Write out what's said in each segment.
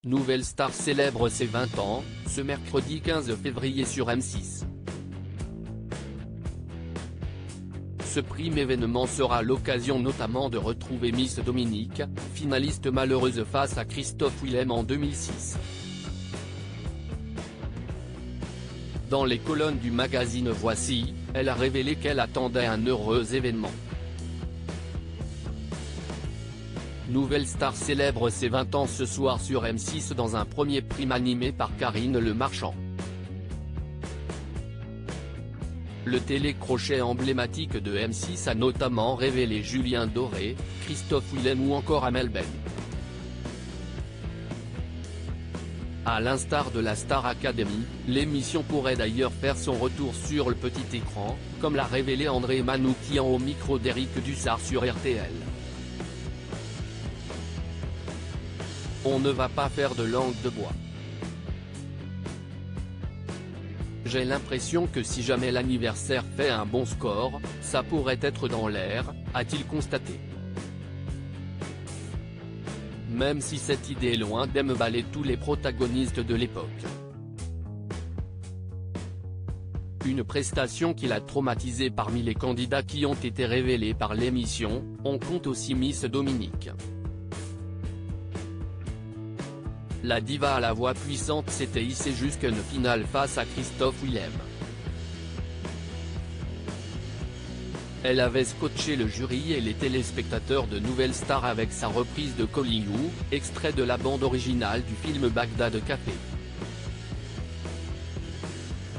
Nouvelle Star célèbre ses 20 ans, ce mercredi 15 février sur M6. Ce prime événement sera l'occasion notamment de retrouver Miss Dominique, finaliste malheureuse face à Christophe Willem en 2006. Dans les colonnes du magazine Voici, elle a révélé qu'elle attendait un heureux événement. Nouvelle Star célèbre ses 20 ans ce soir sur M6 dans un premier prime animé par Karine Le Marchand. Le télécrochet emblématique de M6 a notamment révélé Julien Doré, Christophe Willem ou encore Amel Ben. À l'instar de la Star Academy, l'émission pourrait d'ailleurs faire son retour sur le petit écran, comme l'a révélé André Manoukian au micro d'Éric Dussard sur RTL. On ne va pas faire de langue de bois. J'ai l'impression que si jamais l'anniversaire fait un bon score, ça pourrait être dans l'air, a-t-il constaté. Même si cette idée est loin d'emballer tous les protagonistes de l'époque. Une prestation qui l'a traumatisé. Parmi les candidats qui ont été révélés par l'émission, on compte aussi Miss Dominique. La diva à la voix puissante s'était hissée jusqu'à une finale face à Christophe Willem. Elle avait scotché le jury et les téléspectateurs de Nouvelle Star avec sa reprise de Calling You, extrait de la bande originale du film Bagdad Café.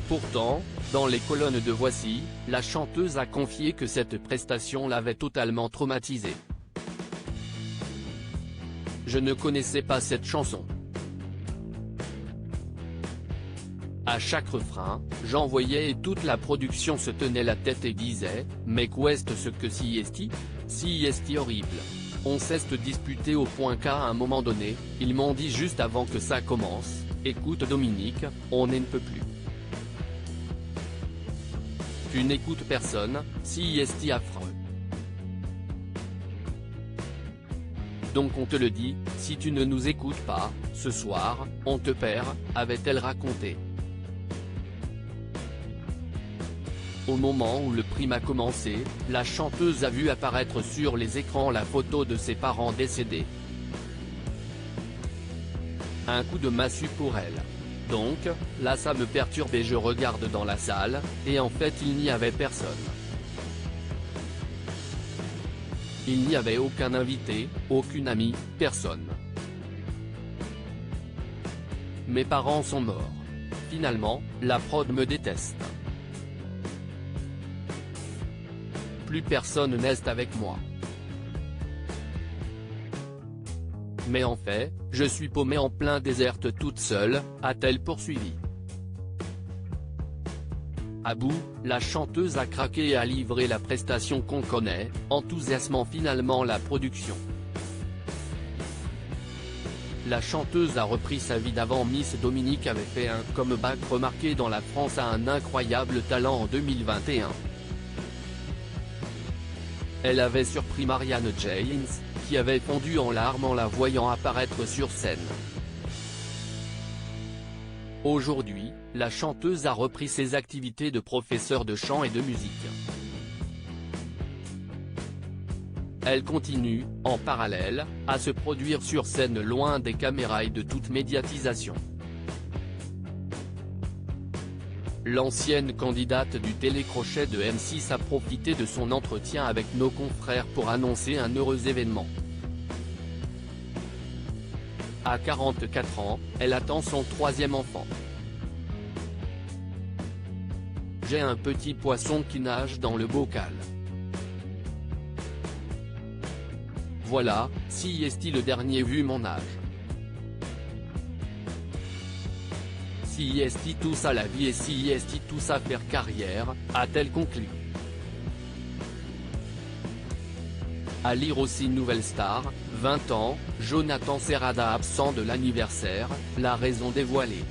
Pourtant, dans les colonnes de Voici, la chanteuse a confié que cette prestation l'avait totalement traumatisée. Je ne connaissais pas cette chanson. À chaque refrain, j'en voyais et toute la production se tenait la tête et disait « Mais qu'est-ce que si est horrible ». On s'est disputé au point qu'à un moment donné, ils m'ont dit juste avant que ça commence « Écoute Dominique, on ne peut plus. Tu n'écoutes personne, si est affreux. Donc on te le dit, si tu ne nous écoutes pas, ce soir, on te perd », avait-elle raconté. Au moment où le prime a commencé, la chanteuse a vu apparaître sur les écrans la photo de ses parents décédés. Un coup de massue pour elle. Donc, là ça me perturbe et je regarde dans la salle, et en fait il n'y avait personne. Il n'y avait aucun invité, aucune amie, personne. Mes parents sont morts. Finalement, la prod me déteste. Plus personne n'est avec moi. Mais en fait, je suis paumée en plein désert toute seule, a-t-elle poursuivi. À bout, la chanteuse a craqué et a livré la prestation qu'on connaît, enthousiasmant finalement la production. La chanteuse a repris sa vie d'avant. Miss Dominique avait fait un comeback remarqué dans la France à un incroyable talent en 2021. Elle avait surpris Marianne James, qui avait fondu en larmes en la voyant apparaître sur scène. Aujourd'hui, la chanteuse a repris ses activités de professeure de chant et de musique. Elle continue, en parallèle, à se produire sur scène loin des caméras et de toute médiatisation. L'ancienne candidate du télécrochet de M6 a profité de son entretien avec nos confrères pour annoncer un heureux événement. À 44 ans, elle attend son 3e enfant. J'ai un petit poisson qui nage dans le bocal. Voilà, si est le dernier vu mon âge. Si est tout ça la vie et si est tout ça faire carrière, a-t-elle conclu. À lire aussi Nouvelle Star, 20 ans, Jonathan Serrada absent de l'anniversaire, la raison dévoilée.